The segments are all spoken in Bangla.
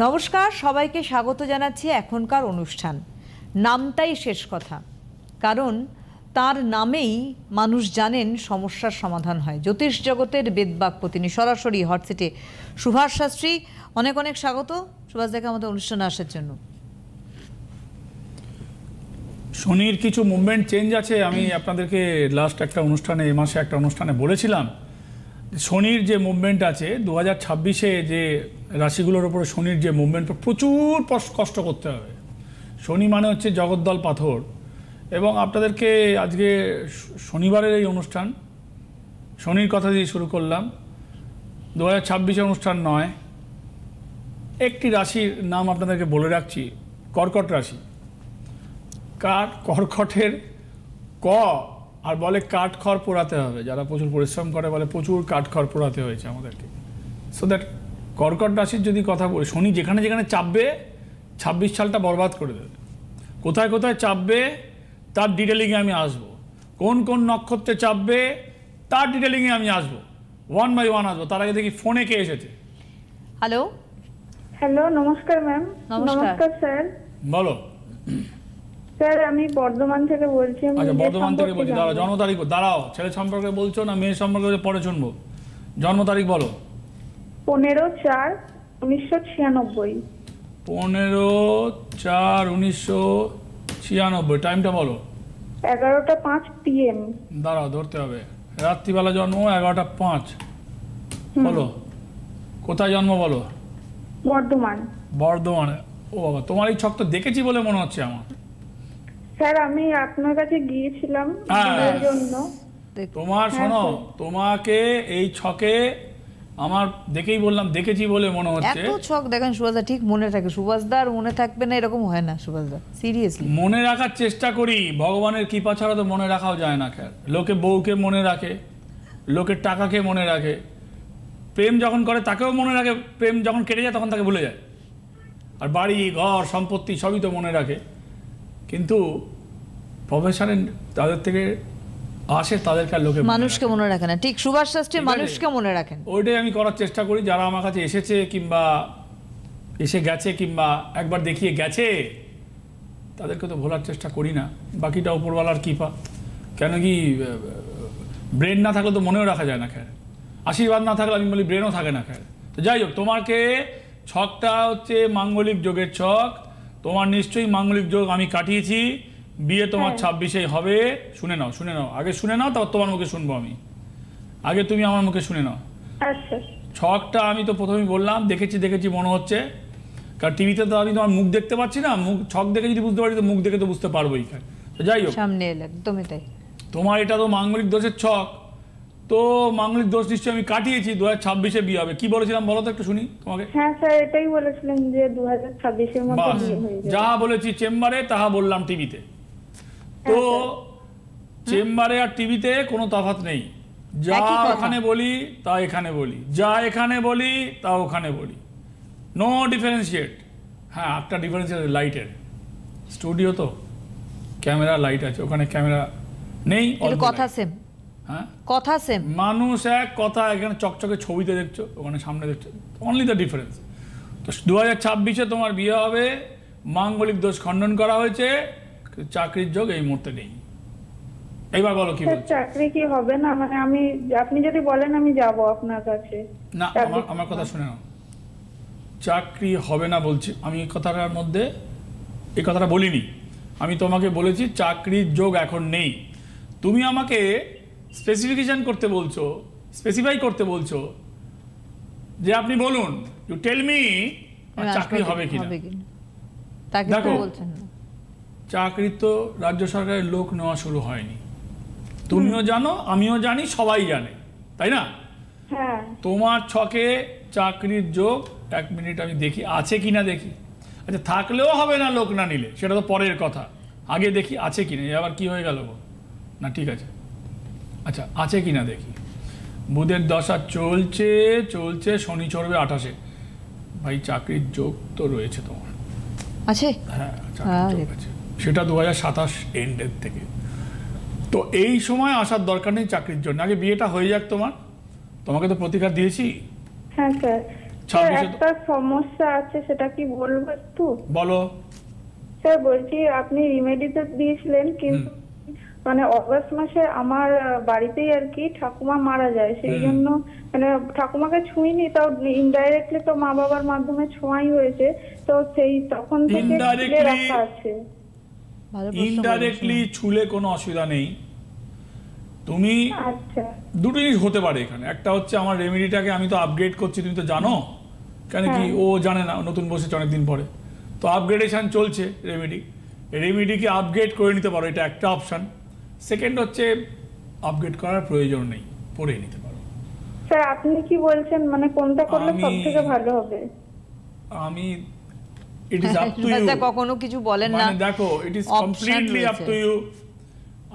নমস্কার, সবাইকে স্বাগত জানাচ্ছি এখনকার অনুষ্ঠান। নামটাই শেষ কথা, কারণ তার নামেই মানুষ জানেন সমস্যার সমাধান হয়। জ্যোতিষ জগতের বেদবাক্য, তিনি সরাসরি হটসিটে। সুভাষ শাস্ত্রী, অনেক অনেক স্বাগত সুভাষ দাকে আমাদের অনুষ্ঠানে আসার জন্য। শনির কিছু মুভমেন্ট চেঞ্জ আছে। আমি আপনাদেরকে লাস্ট একটা অনুষ্ঠানে, এই মাসে একটা অনুষ্ঠানে বলেছিলাম শনির যে মুভমেন্ট আছে 2026-এ যে রাশিগুলোর উপরে শনির যে মুভমেন্ট, প্রচুর কষ্ট করতে হবে। শনি মানে হচ্ছে জগদ্দল পাথর। এবং আপনাদেরকে আজকে শনিবারের এই অনুষ্ঠান, শনির কথা দিয়ে শুরু করলাম। 2026 অনুষ্ঠান নয়, একটি রাশির নাম আপনাদেরকে বলে রাখছি, কর্কট রাশি। কর্কটের ক আর বলে কাঠখড় পোড়াতে হবে। যারা প্রচুর পরিশ্রম করে বলে প্রচুর কাঠখড় পোড়াতে হয়েছে আমাদেরকে। সো দ্যাট কর্কট রাশির যদি কথা বলি, শনি যেখানে যেখানে চাপবে 26 সালটা বরবাদ করে দেবে। কোথায় কোথায় চাপবে তার ডিটেলিংয়ে আমি আসবো। কোন কোন নক্ষত্রে চাপবে তার ডিটেলিংয়ে আমি আসবো, ওয়ান বাই ওয়ান আসবো। তার আগে দেখি ফোনে কে এসেছে। হ্যালো হ্যালো, নমস্কার ম্যাম। নমস্কার স্যার। বলো স্যার, আমি বর্ধমান থেকে বলছি। আচ্ছা, বর্ধমান থেকে বলছি। দাঁড়াও, জন্ম তারিখ দাঁড়াও। ছেলে সম্পর্কে বলছো না মেয়ের সম্পর্কে পরে শুনবো। জন্ম তারিখ বলো। 15/4/1996। 15/4/1996। টাইমটা বলো। 11টা 5 PM। দাঁড়াও, ধরতে হবে। রাত্রিবেলা জন্ম, 11টা 5। বলো কোথায় জন্ম বলো। বর্ধমান। বর্ধমানে। ও বাবা, তোমার এই ছক তো দেখেছি বলে মনে হচ্ছে আমার। স্যার, আমি আপনার কাছে গিয়েছিলাম বিয়ের জন্য। তোমার শোনো, তোমাকে এই ছকে আমার দেখেই বললাম দেখেছি বলে মনে হচ্ছে। এত ছক দেখেন সুভাষদা, ঠিক মনে থাকে। সুভাষদার মনে থাকবে না এরকম হয় না সুভাষদা, সিরিয়াসলি মনে রাখার চেষ্টা করি। ভগবানের কৃপা ছাড়া তো মনে রাখাও যায় না। খেয়াল, লোকে বউকে মনে রাখে, লোকের টাকাকে মনে রাখে, প্রেম যখন করে তাকেও মনে রাখে, প্রেম যখন কেটে যায় তখন তাকে ভুলে যায়। আর বাড়ি ঘর সম্পত্তি সবই তো মনে রাখে। কিন্তু প্রফেশনে তাদের থেকে আসে, তাদেরকে আর লোকে মানুষকে মনে রাখে না। ঠিক সুভাষ শাস্ত্রী মানুষকে মনে রাখেন। ওইটাই আমি করার চেষ্টা করি। যারা আমার কাছে এসেছে কিংবা এসে গেছে কিংবা একবার দেখিয়ে গেছে তাদেরকে তো ভোলার চেষ্টা করি না। বাকিটা উপরওয়ালার কৃপা। কেন কি ব্রেন না থাকলে তো মনেও রাখা যায় না। খেয়াল, আশীর্বাদ না থাকলে আমি বলি ব্রেনও থাকে না। খেয়াল, তো যাই হোক, তোমাকে ছকটা হচ্ছে মাঙ্গলিক যোগের ছক। তোমার নিশ্চয়ই মাঙ্গলিক যোগ আমি কাটিয়েছি। বিয়ে তোমার 26-এই হবে। শুনে নাও, শুনে নাও, আগে শুনে নাও, তারপর তোমার মুখে শুনবো আমি। আগে তুমি আমার মুখে শুনে নাও। আচ্ছা। ছকটা আমি তো প্রথমেই বললাম দেখেছি মনে হচ্ছে, কারণ টিভিতে তো আমি তোমার মুখ দেখতে পাচ্ছি না। মুখ ছক দেখে যদি বুঝতে পারি তো মুখ দেখে তো বুঝতে পারবোই। তো যাই হোক, সামনে এলে একদমই তাই। তোমার এটা তো মাঙ্গলিক দোষের ছক। তো মাঙ্গলিক দোষ নিশ্চয়ই আমি কাটিয়েছি। 2026-এ বিয়ে হবে। কি বলেছিলাম বলো তো একটু শুনি তোমাকে। হ্যাঁ স্যার, এটাই বলেছিলেন যে 2026-এর মধ্যে বিয়ে হয়ে যাবে। যাহা বলেছি চেম্বারে তাহা বললাম টিভিতে। তো চেম্বারে আর টিভিতে কোনো তফাৎ নেই। যা ওখানে বলি তা এখানে বলি, যা এখানে বলি তা ওখানে বলি, নো ডিফারেন্সিয়েট। হ্যাঁ, একটা ডিফারেন্সিয়েট লাইটের। স্টুডিও তো ক্যামেরা লাইট আছে, ওখানে ক্যামেরা নেই। কথা সেম। হ্যাঁ, কথা সেম। মানুষ এক, কথা এখানে চকচকে ছবিতে দেখছো, ওখানে সামনে দেখছো। Only the difference. তো 2026-এ তোমার বিয়ে হবে। মাঙ্গলিক দোষ খণ্ডন করা হয়েছে, চাকরির যোগ এই মুহূর্তে নেই। এইবার বলো কি বলছো। চাকরি কি হবে না? মানে আমি, আপনি যদি বলেন আমি যাব আপনার কাছে। না, আমার কথা শুনে নাও। চাকরি হবে না বলছি আমি। এই কথাটার মধ্যে এই কথাটা বলিনি। আমি তোমাকে বলেছি চাকরির যোগ এখন নেই। তুমি আমাকে স্পেসিফিকেশন করতে বলছো, স্পেসিফাই করতে বলছো যে আপনি বলুন, ইউ টেল মি চাকরি হবে কিনা। দেখো, চাকরি তো রাজ্য সরকারের লোক নেওয়া শুরু হয়নি। তুমিও জানো, আমিও জানি, সবাই জানে, তাই না? হ্যাঁ। তোমার ছকে চাকরির যোগ, এক মিনিট আমি দেখি আছে কিনা দেখি। আচ্ছা, থাকলেও হবে না লোক না নিলে, সেটা তো পরের কথা। আগে দেখি আছে কিনা। আবার কি হয়ে গেল না, ঠিক আছে। আচ্ছা, আছে কিনা দেখি। বুধের দশা চলছে, শনি চড়বে 28-এ। ভাই, চাকরির যোগ তো রয়েছে তোমার। আছে? হ্যাঁ, চাকরির যোগ আছে। সেটা 2027 এন্ডের থেকে। তো এই সময় আসার দরকার নেই চাকরির জন্য। আগে বিয়েটা হয়ে যাক তোমার। তোমাকে তো প্রতিকার দিয়েছি। হ্যাঁ স্যার। স্যার 26-এ একটা সমস্যা আছে, সেটা কি বলবো একটু? বলো। স্যার বলছি, আপনি রিমেডি তো দিয়েছিলেন, কিন্তু মানে অগস্ট মাসে আমার বাড়িতেই আর কি ঠাকুমা মারা যায়, সেই জন্য মানে ঠাকুমাকে ছুঁইনি, তাও ইনডাইরেক্টলি তো মা বাবার মাধ্যমে ছোঁয়াই হয়েছে, তো সেই তখন থেকে খুলে রাখা আছে। ভালো প্রশ্ন ইনডাইরেক্টলি ছুলে কোনো অসুবিধা নেই। তুমি আচ্ছা দুটো জিনিস হতে পারে এখানে। একটা হচ্ছে আমার রেমেডিটাকে আমি তো আপগ্রেড করছি, তুমি তো জানো, কেন কি ও জানে না, নতুন বসেছে অনেকদিন পরে, তো আপগ্রেডেশন চলছে রেমেডিকে আপগ্রেড করে নিতে পারো, এটা একটা অপশন। সেকেন্ড হচ্ছে আপগ্রেড করার প্রয়োজন নেই, পড়ে নিতে পারো। স্যার আপনি কি বলছেন, মানে কোনটা করলে সব থেকে ভালো হবে? আমি it is up to you, কখনো কিছু বলেন না, মানে দেখো it is completely up to you.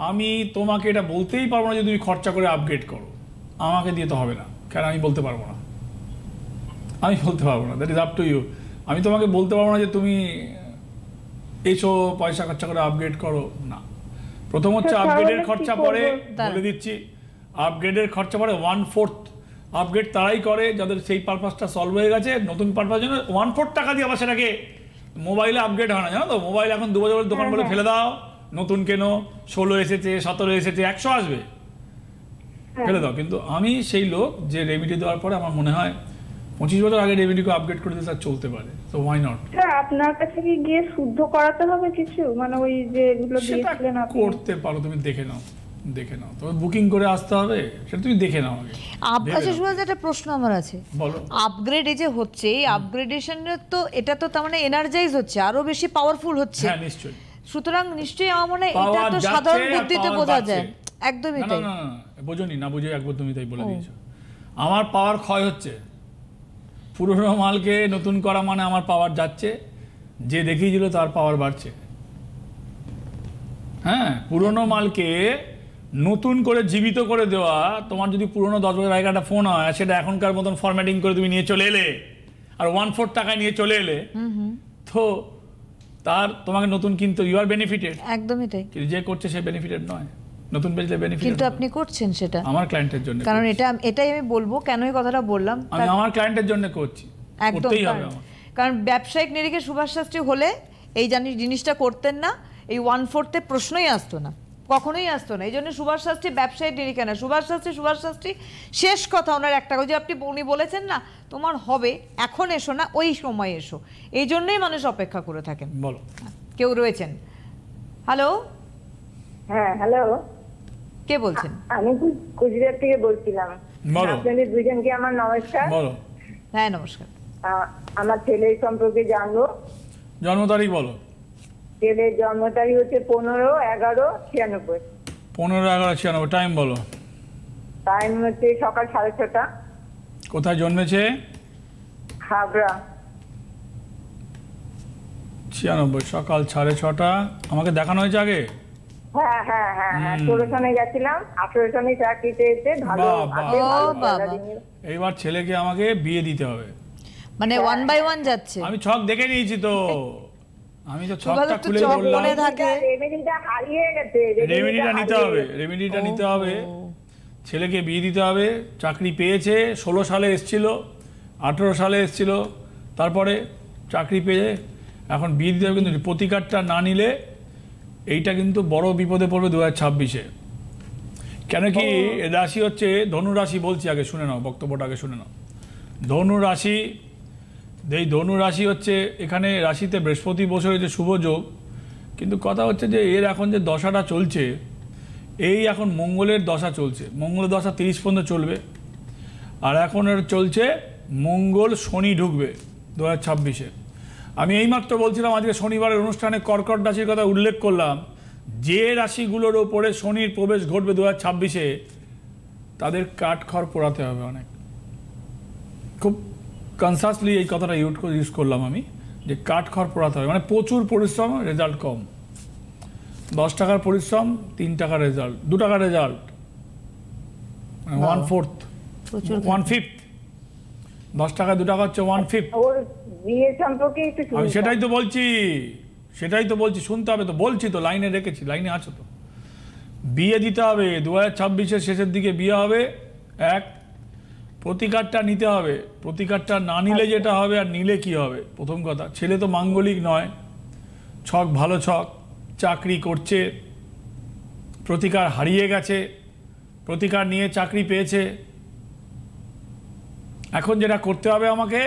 আমি তোমাকে এটা বলতেই পারবো না যে তুমি খরচা করে আপগ্রেড করো, আমাকে দিয়ে তো হবে না, কারণ আমি বলতে পারবো না, that is up to you. আমি তোমাকে বলতে পারবো না যে তুমি এসো পয়সা খরচা করে আপগ্রেড করো, না। প্রথম হচ্ছে আপগ্রেডের খরচা পড়ে, বলে দিচ্ছি, আপগ্রেডের খরচা পড়ে 1/4। আপগ্রেড তারাই করে যাদের সেই পারপাসটা সলভ হয়ে গেছে, নতুন পারপাস জন্য 1/4 টাকা দিয়ে আবার সেটাকে মোবাইলে আপগ্রেড হয় না, জানো তো। মোবাইল এখন 2 বছরের দোকান বলে ফেলে দাও, নতুন কেনো, 16 এসেছে, 17 এসেছে, 100 আসবে, ফেলে দাও। কিন্তু আমি সেই লোক যে রেমেডি দেওয়ার পরে আমার মনে হয় 25 বছর আগে রেমেডিকে আপগ্রেড করে দিতে চলতে পারে, তো হোয়াই নট। স্যার আপনার কাছে কি গিয়ে শুদ্ধ করাতে হবে কিছু, মানে ওই যে এগুলো দিয়েছিলেন আপনি? করতে পারো, তুমি দেখে নাও, তবে বুকিং করে আসতে হবে, সেটা তুমি দেখে নাও আগে। আচ্ছা সুভাষ, একটা প্রশ্ন আমার আছে। বলো। আপগ্রেড এই যে হচ্ছে, এই আপগ্রেডেশনের তো এটা তো তার মানে এনার্জাইজ হচ্ছে, আরো বেশি পাওয়ারফুল হচ্ছে। হ্যাঁ নিশ্চয়ই। সুতরাং নিশ্চয়ই আমার মনে হয় এটা তো সাধারণ বুদ্ধিতে বোঝা যায়। একদমই তাই। না বোঝোনি, না বুঝে একবার তুমি তাই বলে দিয়েছো। আমার পাওয়ার ক্ষয় হচ্ছে, পুরনো মালকে নতুন করা মানে আমার পাওয়ার যাচ্ছে, যে দেখিয়েছিল তার পাওয়ার বাড়ছে। হ্যাঁ, পুরনো মালকে নতুন করে জীবিত করে দেওয়া। তোমার যদি পুরনো 10 বছর আগের একটা ফোন হয়, সেটা এখনকার মতন ফরম্যাটিং করে তুমি নিয়ে চলে এলে, আর 1/4 টাকায় নিয়ে চলে এলে, তো তার তোমাকে নতুন কিনতে, ইউ আর বেনিফিটেড। একদমই তাই। যে করছে সে বেনিফিটেড নয়, নতুন বেচলে বেনিফিট। কিন্তু আপনি করছেন সেটা আমার ক্লায়েন্টের জন্য, কারণ এটাই আমি বলবো কেন এই কথাটা বললাম। আমি আমার ক্লায়েন্টের জন্য করছি, করতেই হবে আমার। কারণ ব্যবসায়িক নিরিখে সুভাষ শাস্ত্রী হলে এই জিনিসটা করতেন না, এই 1/4 প্রশ্নই আসতো না, কখনোই আসতো না। এই জন্য সুভাষ শাস্ত্রী ব্যবসায়িক নিরিখে না, সুভাষ শাস্ত্রী শেষ কথা ওনার একটা, যে উনি বলেছেন না তোমার হবে, এখন এসো না, ওই সময় এসো, এই জন্যই মানুষ অপেক্ষা করে থাকেন। বলো, কেউ রয়েছেন? হ্যালো। হ্যাঁ হ্যালো, কে বলছেন? আমি কুচবিহার থেকে বলছিলাম। আপনাদের দুজনকে আমার নমস্কার। বলো। হ্যাঁ নমস্কার। আমার ছেলের সম্পর্কে জানবো। জন্ম তারিখ বলো। ছেলের জন্ম তারিখ হচ্ছে 15/11/96। 15/11/96। টাইম বলো। টাইম হচ্ছে সকাল 6:30। কোথায় জন্মেছে? হাবড়া। 96 সকাল 6:30। আমাকে দেখানো হয়েছে আগে? হ্যাঁ হ্যাঁ হ্যাঁ হ্যাঁ, 16 সনে গেছিলাম, 18 সনে চাকরিতে এসে ভালো। এইবার ছেলেকে আমাকে বিয়ে দিতে হবে, মানে 1 by 1 যাচ্ছে। আমি ছক দেখে নিয়েছি তো, আমি তো ছকটা খুলে বললাম। রেমেডিটা হারিয়ে গেছে, রেমেডিটা নিতে হবে। ছেলেকে বিয়ে দিতে হবে, চাকরি পেয়েছে, 16 সালে এসেছিল, 18 সালে এসেছিল, তারপরে চাকরি পেয়ে এখন বিয়ে দিতে হবে। কিন্তু প্রতিকারটা না নিলে এইটা কিন্তু বড় বিপদে পড়বে 2026-এ। কেন কি রাশি হচ্ছে ধনু রাশি, বলছি আগে শুনে নাও, বক্তব্যটা আগে শুনে নাও। ধনু রাশি, এই ধনু রাশি হচ্ছে, এখানে রাশিতে বৃহস্পতি বসে রয়েছে, শুভ যোগ। কিন্তু কথা হচ্ছে যে এর এখন যে দশাটা চলছে, এই এখন মঙ্গলের দশা চলছে, মঙ্গলের দশা 30 পর্যন্ত চলবে। আর এখন এর চলছে মঙ্গল শনি ঢুকবে 2026-এ। আমি এইমাত্র বলছিলাম আজকে শনিবারের অনুষ্ঠানে কর্কট রাশির কথা উল্লেখ করলাম, যে রাশিগুলোর ওপরে শনির প্রবেশ ঘটবে 2026-এ, তাদের কাঠখড় পোড়াতে হবে অনেক। খুব কনসাসলি এই কথাটা ইউজ করলাম আমি, যে কাঠখড় পোড়াতে হবে, মানে প্রচুর পরিশ্রম, রেজাল্ট কম। 10 টাকার পরিশ্রম, 3 টাকার রেজাল্ট, 2 টাকার রেজাল্ট, মানে 1/4, 1/5। 10 টাকা 2 টাকা হচ্ছে 1/5। আমি সেটাই তো বলছি, শুনতে হবে তো, বলছি তো, লাইনে রেখেছি, লাইনে আছো তো। বিয়ে দিতে হবে 2026-এর শেষের দিকে বিয়ে হবে। 1 প্রতিকারটা নিতে হবে। প্রতিকারটা না নিলে যেটা হবে, আর নিলে কি হবে? প্রথম কথা, ছেলে তো মাঙ্গলিক নয়, ছক ভালো ছক, চাকরি করছে, প্রতিকার হারিয়ে গেছে, প্রতিকার নিয়ে চাকরি পেয়েছে। এখন যেটা করতে হবে আমাকে,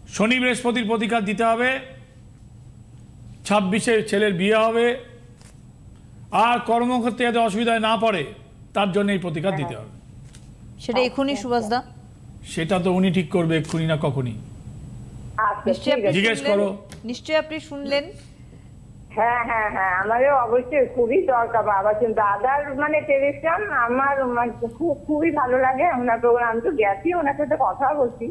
শনি বৃহস্পতির প্রতিকার দিতে হবে। 26-এ ছেলের বিয়ে হবে, আর কর্মক্ষেত্রে যাতে অসুবিধায় না পড়ে তার জন্য এই প্রতিকার দিতে হবে। সেটা এখনই সুভাষদা? সেটা তো উনি ঠিক করবে, এক্ষুনি না কখনই। আচ্ছা, নিশ্চয়ই ঠিক আপনি আছে। জিজ্ঞেস শুনলেন? করো। নিশ্চয়ই আপনি শুনলেন। হ্যাঁ হ্যাঁ হ্যাঁ, আমারও অবশ্যই খুবই দরকার বাবা। কিন্তু দাদার মানে টেলিভিশন আমার খুবই ভালো লাগে। ওনার প্রোগ্রাম, আমি তো গেছি, ওনার সাথে কথা বলছি।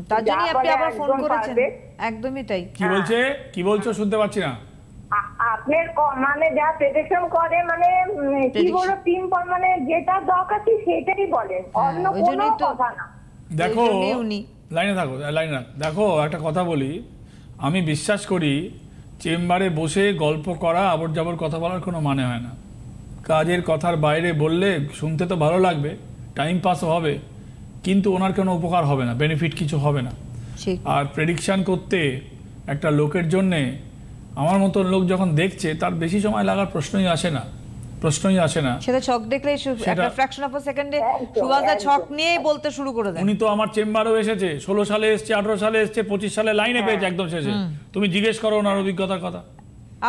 তার জন্যই আপনি আবার ফোন একদম করেছেন। perfect। একদমই তাই। কি বলছে, কি বলছো শুনতে পাচ্ছি না। আপনার মানে যা প্রেডিকশন করে, মানে কি বলো, সিম্পল, মানে যেটা দরকার সেটাই বলেন, অন্য ওই কোনো জন্যই তো- কথা না। দেখো, এই জন্যই উনি। লাইনে থাকো, লাইনে থাকো। দেখো, একটা কথা বলি, আমি বিশ্বাস করি চেম্বারে বসে গল্প করা, আবর যাবর কথা বলার কোনো মানে হয় না। কাজের কথার বাইরে বললে শুনতে তো ভালো লাগবে, টাইম পাসও হবে, কিন্তু ওনার কোনো উপকার হবে না, বেনিফিট কিছু হবে না। ঠিক। আর প্রেডিকশান করতে একটা লোকের জন্যে, আমার মতন লোক যখন দেখছে, তার বেশি সময় লাগার প্রশ্নই আসে না, প্রশ্নই আসে না। সেটা ছক দেখলেই একটা ফ্র্যাকশন অফ আ সেকেন্ডে সুভাষদা ছক নিয়েই বলতে শুরু করে দেন। উনি তো আমার চেম্বারেও এসেছে, 16 সালে এসছে, 18 সালে এসছে, 25 সালে লাইনে পেয়েছে একদম শেষে। তুমি জিজ্ঞেস করো ওনার অভিজ্ঞতার কথা।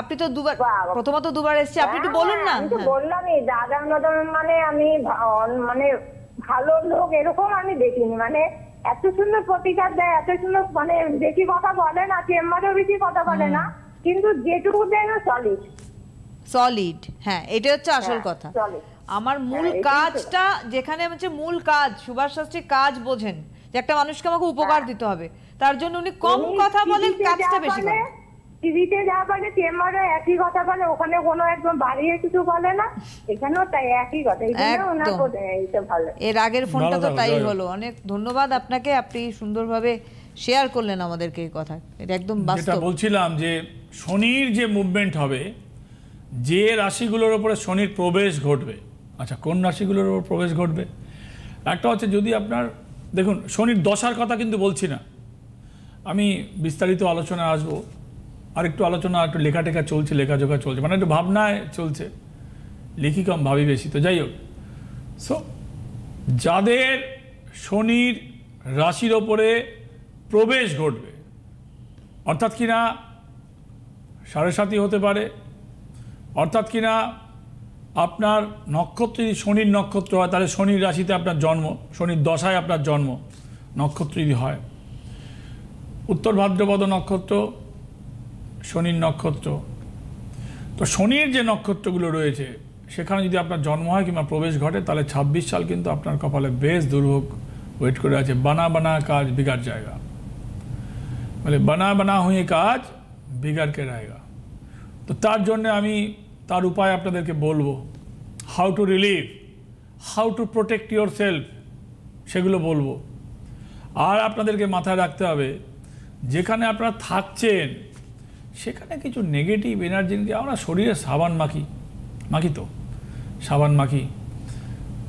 আপনি তো দুবার, প্রথমত দুবার এসেছে, আপনি একটু হ্যাঁ, বলুন না। আমি তো বললামই দাদার মতন, মানে আমি মানে ভালো লোক এরকম আমি দেখিনি। মানে এত সুন্দর প্রতিকার দেয়, এত সুন্দর, মানে বেশি কথা বলে না, চেম্বারেও বেশি কথা বলে না, কিন্তু যেটুকু দেয় না সলিড। সলিড, হ্যাঁ, এটা হচ্ছে আসল কথা। solid। আমার মূল এটাই তো। কাজটা যেখানে হচ্ছে মূল কাজ, সুভাষ শাস্ত্রী কাজ বোঝেন যে একটা মানুষকে আমাকে উপকার দিতে হবে, তার জন্য উনি কম কথা বলেন, কাজটা বেশি করেন। টিভিতে যা বলে চেম্বারে একই কথা বলে, ওখানে কোনো একদম বাড়িয়ে কিছু বলে না, এখানেও তাই একই কথা। এই জন্য ওনার একদম। এইটা ভালো। এর আগের ফোনটা তো ভালো তাই থাকো, হলো। অনেক ধন্যবাদ আপনাকে, আপনি সুন্দরভাবে শেয়ার করলেন আমাদেরকে এই কথা। এটা একদম যেটা বাস্তব। বলছিলাম যে শনির যে মুভমেন্ট হবে, যে রাশিগুলোর উপরে শনির প্রবেশ ঘটবে। আচ্ছা, কোন রাশিগুলোর উপর প্রবেশ ঘটবে? একটা হচ্ছে, যদি আপনার, দেখুন, শনির দশার কথা কিন্তু বলছি না, আমি বিস্তারিত আলোচনা আসবো। আর একটু আলোচনা, একটু লেখাটেখা চলছে, লেখাজোখা চলছে, মানে একটু ভাবনায় চলছে, লিখি কম ভাবি বেশি। তো যাই হোক, সো যাদের শনির রাশির ওপরে প্রবেশ ঘটবে, অর্থাৎ কিনা 7.5 হতে পারে, অর্থাৎ কিনা আপনার নক্ষত্র যদি শনির নক্ষত্র হয়, তাহলে শনির রাশিতে আপনার জন্ম, শনির দশায় আপনার জন্ম, নক্ষত্র যদি হয় উত্তর ভাদ্রপদ নক্ষত্র, শনির নক্ষত্র। তো শনির যে নক্ষত্রগুলো রয়েছে সেখানে যদি আপনার জন্ম হয় কিংবা প্রবেশ ঘটে, তাহলে 26 সাল কিন্তু আপনার কপালে বেশ দুর্ভোগ ওয়েট করে আছে। বানা বানা কাজ বিগাড় জায়গা, মানে বানা বানা হুয়ে কাজ বিগাড় কে রায়গা। তো তার জন্য আমি তার উপায় আপনাদেরকে বলবো, how to relieve, how to protect your self, সেগুলো বলবো। আর আপনাদেরকে মাথায় রাখতে হবে, যেখানে আপনারা থাকছেন সেখানে কিছু নেগেটিভ এনার্জি, আমরা শরীরে সাবান মাখি তো, সাবান মাখি,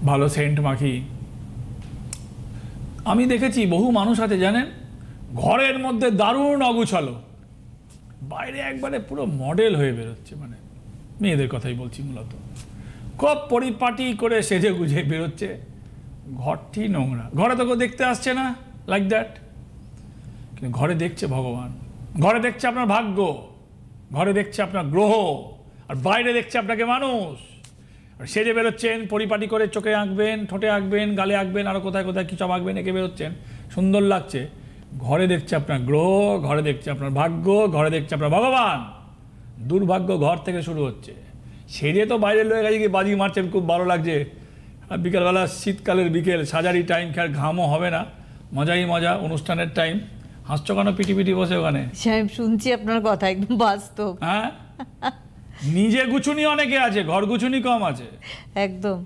ভালো সেন্ট মাখি। আমি দেখেছি বহু মানুষ আছে জানেন, ঘরের মধ্যে দারুণ অগুছালো, বাইরে একবারে পুরো মডেল হয়ে বেরোচ্ছে, মানে মেয়েদের কথাই বলছি মূলত, খুব পরিপাটি করে সেজে গুজে বেরোচ্ছে, ঘরটি নোংরা। ঘরে তো কেউ দেখতে আসছে না লাইক দ্যাট, কিন্তু ঘরে দেখছে ভগবান, ঘরে দেখছে আপনার ভাগ্য, ঘরে দেখছে আপনার গ্রহ, আর বাইরে দেখছে আপনাকে মানুষ। আর সেজে বেরোচ্ছেন, পরিপাটি করে চোখে আঁকবেন, ঠোঁটে আঁকবেন, গালে আঁকবেন, আরও কোথায় কোথায় কিছু আঁকবেন, এঁকে বেরোচ্ছেন, সুন্দর লাগছে। ঘরে দেখছে আপনার গ্রহ, ঘরে দেখছে আপনার ভাগ্য, ঘরে দেখছে আপনার ভগবান। দুর্ভাগ্য ঘর থেকে শুরু হচ্ছে। সেজে তো বাইরে লয়ে গেছে, কি বাজি মারছেন, খুব ভালো লাগছে। আর বিকালবেলা, শীতকালের বিকেল, সাজারি টাইম, খেয়াল ঘামও হবে না, মজাই মজা, অনুষ্ঠানের টাইম। হাসছো কেন পিটি পিটি বসে ওখানে? আমি শুনছি আপনার কথা, একদম বাস্তব। হ্যাঁ, নিজে গুছুনি অনেকে আছে, ঘর গুছুনি কম আছে। একদম।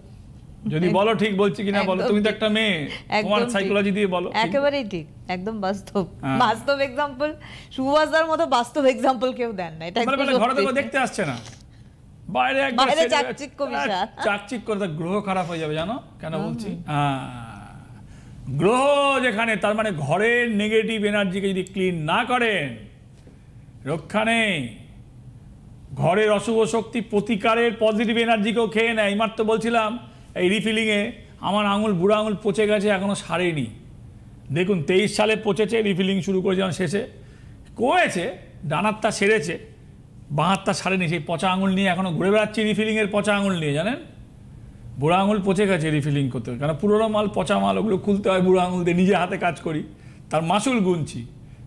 যদি বলো ঠিক বলছি কিনা বলো, তুমি তো একটা মেয়ে, তোমার সাইকোলজি দিয়ে বলো। একেবারেই ঠিক, একদম বাস্তব। হ্যাঁ। বাস্তব এক্সাম্পল সুভাষদার মতো বাস্তব এক্সাম্পল কেউ দেন না, এটা একদম ঘরে তো সত্যি। দেখতে আসছে না, বাইরে একবার বাইরে সেজে- চাকচিক্য বিশাল। চাকচিক করে, তো গ্রহ খারাপ হয়ে যাবে, জানো কেন বলছি? গ্রহ যেখানে, তার মানে ঘরের নেগেটিভ এনার্জিকে যদি ক্লিন না করেন, রক্ষা নেই। ঘরের অশুভ শক্তি প্রতিকারের পজিটিভ এনার্জিকেও খেয়ে নেয়। এইমাত্র বলছিলাম এই রিফিলিংয়ে আমার আঙুল, বুড়ো আঙুল পচে গেছে, এখনও সারেনি। দেখুন 23 সালে পচেছে, রিফিলিং শুরু করেছিলাম শেষে কমেছে, ডানারটা সেরেছে, বাঁহাতটা সারেনি। সেই পচা আঙুল নিয়ে এখনও ঘুরে বেড়াচ্ছি, রিফিলিংয়ের পচা আঙুল নিয়ে, জানেন? বুড়ো আঙুল পচে গেছে রিফিলিং করতে, কারণ পুরোনো মাল, পচা মাল, ওগুলো খুলতে হয় বুড়ো আঙুল দিয়ে, নিজে হাতে কাজ করি, তার মাসুল গুনছি,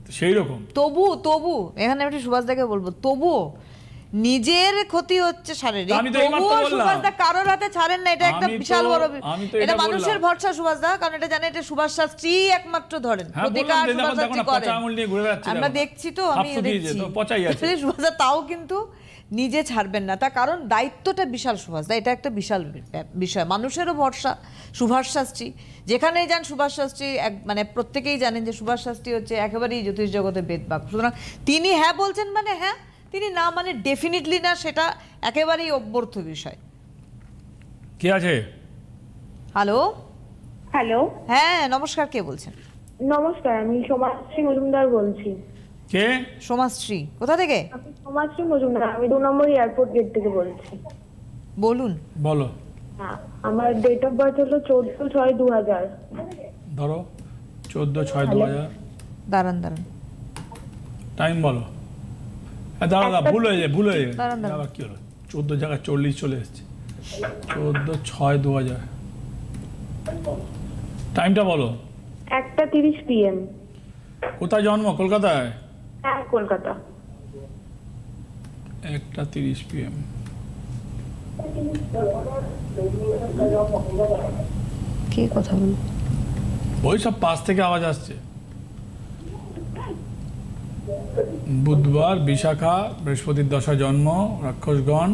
তো সেই রকম। তবু এখানে আমি সুভাষদাকে বলবো, তবুও নিজের ক্ষতি হচ্ছে শারীরিক, তবুও সুভাষদা কারোর হাতে ছাড়েন না। এটা একটা বিশাল বড়, এটা মানুষের ভরসা সুভাষদা, কারণ এটা জানে এটা সুভাষ শাস্ত্রী একমাত্র ধরেন, প্রতিকার সুভাষ শাস্ত্রী করেন। আমরা দেখছি তো, আমি দেখছি সুভাষদা, তাও কিন্তু নিজে ছাড়বেন না। তার কারণ দায়িত্বটা বিশাল সুভাষদা, এটা একটা বিশাল বিষয়, মানুষেরও ভরসা সুভাষ শাস্ত্রী। যেখানেই যান সুভাষ শাস্ত্রী, মানে প্রত্যেকেই জানেন যে সুভাষ শাস্ত্রী হচ্ছে একেবারেই জ্যোতিষ জগতে বেদবাক। সুতরাং তিনি হ্যাঁ বলছেন মানে হ্যাঁ, তিনি না মানে ডেফিনিটলি না, সেটা একেবারেই অব্যর্থ বিষয়। কি আছে? হ্যালো, হ্যাঁ নমস্কার, কে বলছেন? নমস্কার, আমি সমাজশ্রী মজুমদার বলছি। কে? সমাজশ্রী, কোথা থেকে? আমি সমাজশ্রী মজুমদার, আমি 2 নম্বর এয়ারপোর্ট গেট থেকে বলছি। বলুন। বলো। হ্যাঁ, আমার ডেট অফ বার্থ হলো 14/6/2000। ধরো 14/6/2000। দাঁড়ান, টাইম বলো। দাঁড়া, ভুল হয়ে যায়। দাঁড়ান। আবার কি হলো? 14 জায়গায় 40 চলে এসছে। 14/6/2000। টাইমটা বলো। 1:30 PM। কোথায় জন্ম? কলকাতায়? হ্যাঁ, কলকাতা। 1:30 PM। কে কথা বল? ওই সব পাশ থেকে আওয়াজ আসছে। বুধবার, বিশাখা, বৃহস্পতির দশা জন্ম, রাক্ষসগণ।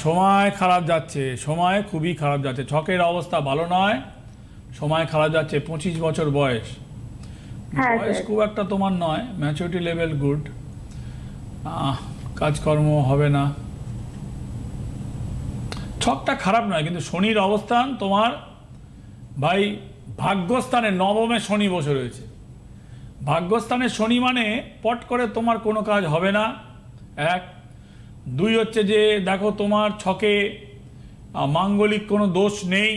সময় খারাপ যাচ্ছে, সময় খুবই খারাপ যাচ্ছে, ছকের অবস্থা ভালো নয়, সময় খারাপ যাচ্ছে। 25 বছর বয়স, বয়স খুব একটা তোমার নয়, ম্যাচুরিটি লেভেল গুড, কাজকর্ম হবে না, ছকটা খারাপ নয়, কিন্তু শনির অবস্থান তোমার ভাই ভাগ্যস্থানে, নবমে শনি বসে রয়েছে। ভাগ্যস্থানে শনি মানে পট করে তোমার কোনো কাজ হবে না, 1। 2 হচ্ছে যে দেখো তোমার ছকে মাঙ্গলিক কোনো দোষ নেই।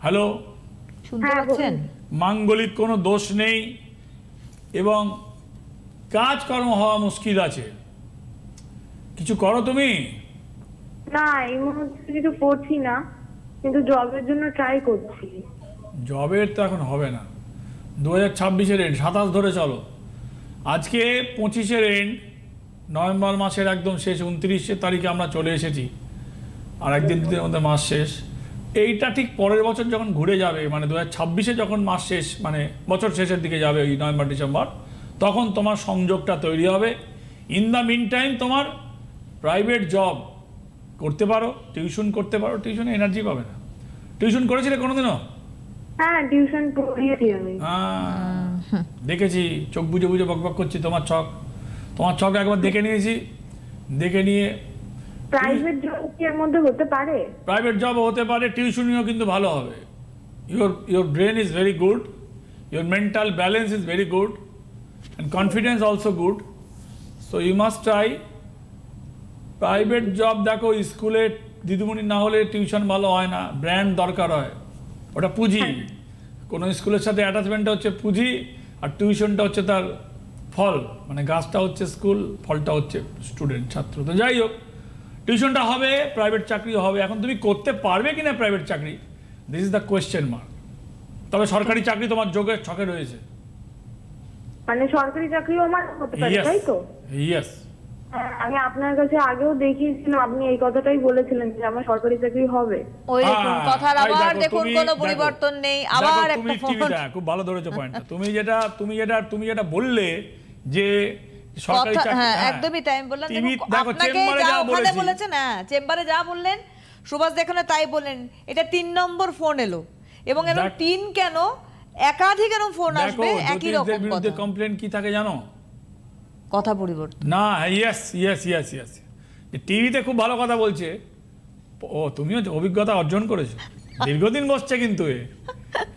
হ্যালো, শুনতে পাচ্ছেন? মাঙ্গলিক কোনো দোষ নেই এবং কাজকর্ম হওয়া মুশকিল আছে। কিছু করো তুমি? না, এই মুহূর্তে কিছু করছি না, কিন্তু জবের জন্য ট্রাই করছি। জবের তো এখন হবে না, 2026-এর এন্ড, 27 ধরে চলো। আজকে 25-এর এন্ড, নভেম্বর মাসের একদম শেষ, 29 তারিখে আমরা চলে এসেছি, আর একদিন দুদিনের মধ্যে মাস শেষ। এইটা ঠিক পরের বছর যখন ঘুরে যাবে, মানে 2026-এ যখন মাস শেষ, মানে বছর শেষের দিকে যাবে, ওই নভেম্বর ডিসেম্বর, তখন তোমার সংযোগটা তৈরি হবে। ইন দ্য মিন টাইম তোমার প্রাইভেট জব করতে পারো, টিউশন করতে পারো, টিউশনে এনার্জি পাবে না। টিউশন করেছিলে কোনোদিনও? হ্যাঁ, টিউশন পড়িয়েছি আমি। দেখেছি, চোখ বুঝে বুঝে বকবক করছি, তোমার ছক একবার দেখে নিয়েছি, দেখে নিয়ে। প্রাইভেট জব কি এর মধ্যে হতে পারে? প্রাইভেট জবও হতে পারে, টিউশনিও কিন্তু ভালো হবে। Your brain is very good, your mental balance is very good, and confidence also good, so you must try private job. দেখো, স্কুলে দিদিমণি না হলে টিউশন ভালো হয় না, ব্র্যান্ড দরকার হয়, ওটা পুঁজি। কোনো স্কুলের সাথে অ্যাটাচমেন্টটা হচ্ছে পুঁজি, আর টিউশনটা হচ্ছে তার ফল, মানে গাছটা হচ্ছে স্কুল, ফলটা হচ্ছে স্টুডেন্ট, ছাত্র। তো যাই হোক, টিউশনটা হবে, প্রাইভেট চাকরিও হবে। এখন তুমি করতে পারবে কিনা প্রাইভেট চাকরি, this is the question mark. তবে সরকারি চাকরি তোমার যোগের ছকে রয়েছে, মানে সরকারি চাকরিও আমার হতে পারে, তাই তো? ইয়েস। আমি আপনার কাছে আগেও দেখিয়েছিলাম, আপনি এই কথাটাই বলেছিলেন যে আমার সরকারি চাকরি হবে। ওই দেখুন, কথার আবার দেখুন কোনো পরিবর্তন নেই, আবার একটা ফোন। খুব ভালো ধরেছো পয়েন্টটা। তুমি যেটা বললে যে সরকারি চাকরি, হ্যাঁ একদমই তাই। আমি বললাম আপনাকে যা ওখানে বলেছেন, হ্যাঁ চেম্বারে যা বললেন সুভাষ এখানে তাই বললেন। এটা 3 নম্বর ফোন এলো, এবং এরকম 3 কেন, একাধিক এরকম ফোন আসবে একই রকম কথা। কমপ্লেন কি থাকে জানো? কথা পরিবর্তন না। ইয়েস, টিভিতে খুব ভালো কথা বলছে। তুমিও অভিজ্ঞতা অর্জন করেছো, দীর্ঘদিন বসছে কিন্তু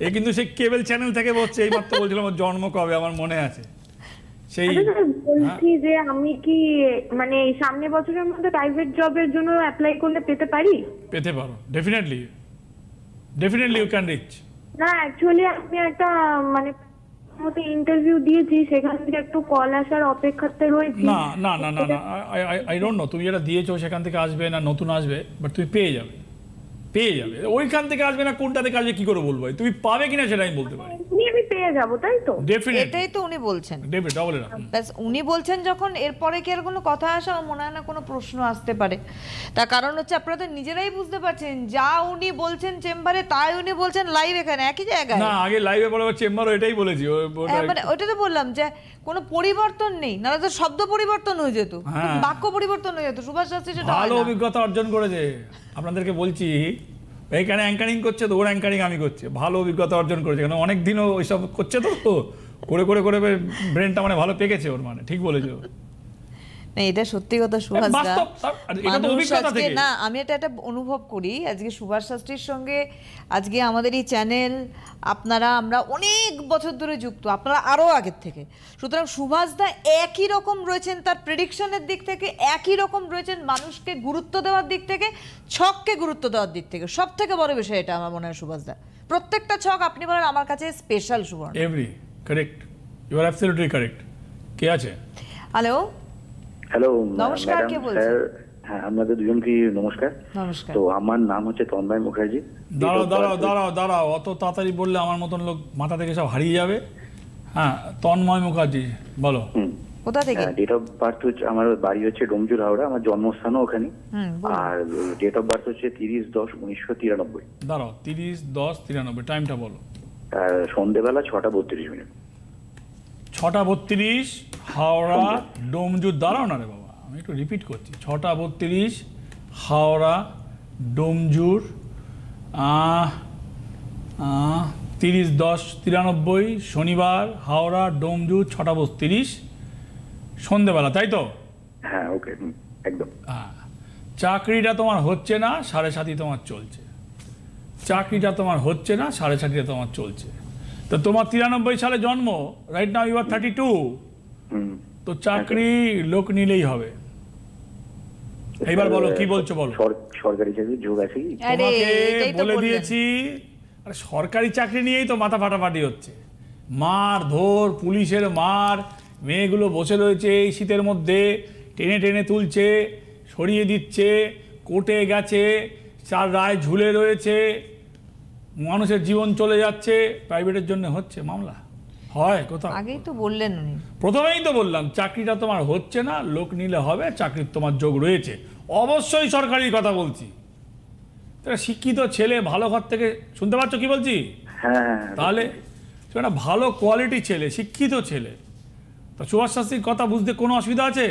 এ কিন্তু সেই কেবল চ্যানেল থেকে বলছে, এই মাত্র বলছিলাম ওর জন্ম কবে, আমার মনে আছে সেই। বলছি যে আমি কি মানে সামনে বছরের মধ্যে প্রাইভেট জবের জন্য অ্যাপ্লাই করলে পেতে পারি? পেতে পারো, definitely definitely you can reach. না অ্যাকচুয়ালি আমি একটা মানে মতো ইন্টারভিউ দিয়েছি, সেখান থেকে একটু কল আসার অপেক্ষাতে রয়েছি। না না না না না, আই ডোন্ট নো তুমি যেটা দিয়েছো সেখান থেকে আসবে না নতুন আসবে, বাট তুমি পেয়ে যাবে, পেয়ে যাবে। ওইখান থেকে আসবে না কোনটা থেকে আসবে কি করে বলবো, তুমি পাবে কিনা সেটা আমি বলতে পারি। আমি পেয়ে যাবো, তাই তো? ডেফিনেটলি, এটাই তো উনি বলছেন। ডবল এটা ব্যাস উনি বলছেন যখন, এরপরে কি আর কোনো কথা আসে? আমার মনে হয় না কোনো প্রশ্ন আসতে পারে। তার কারণ হচ্ছে আপনারা তো নিজেরাই বুঝতে পারছেন, যা উনি বলছেন চেম্বারে তাই উনি বলছেন লাইভ এখানে একই জায়গায়। না আগে লাইভে বলে চেম্বারও এটাই বলেছি, মানে ওইটা তো বললাম যে কোনো পরিবর্তন নেই, নাহলে তো শব্দ পরিবর্তন হয়ে যেত, বাক্য পরিবর্তন হয়ে যেত। সুভাষ শাস্ত্রী সেটা ভালো অভিজ্ঞতা অর্জন করেছে, আপনাদেরকে বলছি। এইখানে অ্যাঙ্কারিং করছে তো ওর অ্যাঙ্কারিং আমি করছি, ভালো অভিজ্ঞতা অর্জন করেছে, কারণ অনেকদিনও ওইসব করছে তো, করে করে করে ব্রেনটা মানে ভালো পেকেছে ওর, মানে ঠিক বলেছে। না এটা সত্যি কথা সুভাষ দা, না আমি এটা অনুভব করি। আজকে সুভাষ শাস্ত্রীর সঙ্গে আজকে আমাদের এই চ্যানেল, আপনারা, আমরা অনেক বছর ধরে যুক্ত, আপনারা আরও আগের থেকে। সুতরাং সুভাষ দা একই রকম রয়েছেন তার প্রেডিকশনের দিক থেকে, একই রকম রয়েছেন মানুষকে গুরুত্ব দেওয়ার দিক থেকে, ছককে গুরুত্ব দেওয়ার দিক থেকে। সব থেকে বড় বিষয় এটা আমার মনে হয় সুভাষ দা, প্রত্যেকটা ছক আপনি বলেন আমার কাছে স্পেশাল। Subarna every correct, you are absolutely correct. কে আছে? হ্যালো হ্যালো নমস্কার, কে বলছেন? হ্যাঁ আপনাদের দুজনকে নমস্কার। নমস্কার। তো আমার নাম হচ্ছে তন্ময় মুখার্জি। দাঁড়াও দাঁড়াও দাঁড়াও দাঁড়াও, অত তাড়াতাড়ি বললে আমার মতন লোক মাথা থেকে সব হারিয়ে যাবে। হ্যাঁ তন্ময় মুখার্জি বলো। কোথা থেকে? ডেট অফ বার্থ হচ্ছে, আমার বাড়ি হচ্ছে ডোমজুর হাওড়া, আমার জন্মস্থানও ওখানে। আর ডেট অফ বার্থ হচ্ছে 30/10/1993। দাঁড়াও 30/10/93, টাইমটা বলো। সন্ধ্যেবেলা 6:32। 6:32 হাওড়া ডোমজুর। দাঁড়াও না রে বাবা, আমি একটু রিপিট করছি। 6:32 হাওড়া ডোমজুর, 30/10/93 শনিবার, হাওড়া ডোমজুর, 6:32 সন্ধ্যেবেলা, তাই তো? হ্যাঁ ওকে একদম। চাকরিটা তোমার হচ্ছে না, 7.5 তোমার চলছে। চাকরিটা তোমার হচ্ছে না, 7.5 তোমার চলছে। তো তোমার 93 সালে জন্ম, রাইট নাও ইউ আর 32। তো চাকরি লোক নিলেই হবে। এবার বলো কি বলছো বলো। সরকারি চাকরি যোগ আছে কি? তোমাকে বলে দিয়েছি, আরে সরকারি চাকরি নিয়েই তো মাথা ফাটাফাটি হচ্ছে। মার ধর, পুলিশের মার, মেয়েগুলো বসে রয়েছে এই শীতের মধ্যে, টেনে টেনে তুলছে, সরিয়ে দিচ্ছে, কোর্টে গেছে, 4 রায় ঝুলে রয়েছে, মানুষের জীবন চলে যাচ্ছে, প্রাইভেটের জন্য হচ্ছে মামলা। হয় কোথাও? আগেই তো বললেন উনি, প্রথমেই তো বললাম চাকরিটা তোমার হচ্ছে না, লোক নিলে হবে, চাকরির তোমার যোগ রয়েছে। অবশ্যই সরকারি কথা বলছি। শিক্ষিত ছেলে, ভালো ঘর থেকে, শুনতে পাচ্ছ কি বলছি? হ্যাঁ তাহলে একটা ভালো কোয়ালিটি ছেলে, শিক্ষিত ছেলে, তো সুভাষ শাস্ত্রীর কথা বুঝতে কোনো অসুবিধা আছে?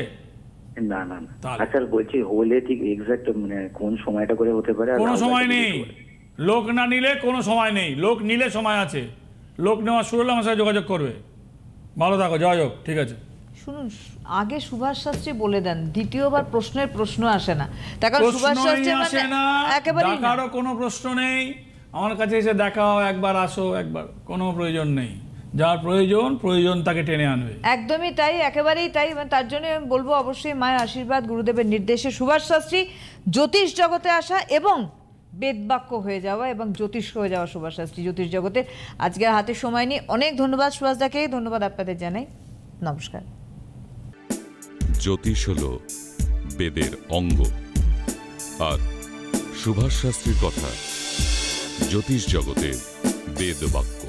না না না। আচ্ছা বলছি হলে ঠিক এক্সাক্ট মানে কোন সময়টা করে হতে পারে? কোনো সময় নেই, লোক না নিলে কোনো সময় নেই, লোক নিলে সময় আছে। লোক নেওয়া শুরু হলে আমার সাথে যোগাযোগ করবে। ভালো থাকো, জয় হোক। ঠিক আছে শুনুন, আগে সুভাষ শাস্ত্রী বলে দেন, দ্বিতীয়বার প্রশ্নের প্রশ্ন আসে না। তার কারণ সুভাষ শাস্ত্রী আসে না, একেবারেই না, কারো কোনো প্রশ্ন নেই। আমার কাছে এসে দেখাও, একবার আসো, একবার, কোনো প্রয়োজন নেই। যার প্রয়োজন তাকে টেনে আনবে। একদমই তাই, একেবারেই তাই। তার জন্য আমি বলবো অবশ্যই মায়ের আশীর্বাদ, গুরুদেবের নির্দেশে সুভাষ শাস্ত্রী জ্যোতিষ জগতে আসা এবং বেদবাক্য হয়ে যাওয়া এবং জ্যোতিষ হয়ে যাওয়া সুভাষ শাস্ত্রী জ্যোতিষ জগতে। আজকের হাতে সময় নিয়ে অনেক ধন্যবাদ সুভাষদাকে, ধন্যবাদ আপনাদের জানাই। নমস্কার। জ্যোতিষ হলো বেদের অঙ্গ, আর সুভাষ শাস্ত্রীর কথা জ্যোতিষ জগতে বেদবাক্য।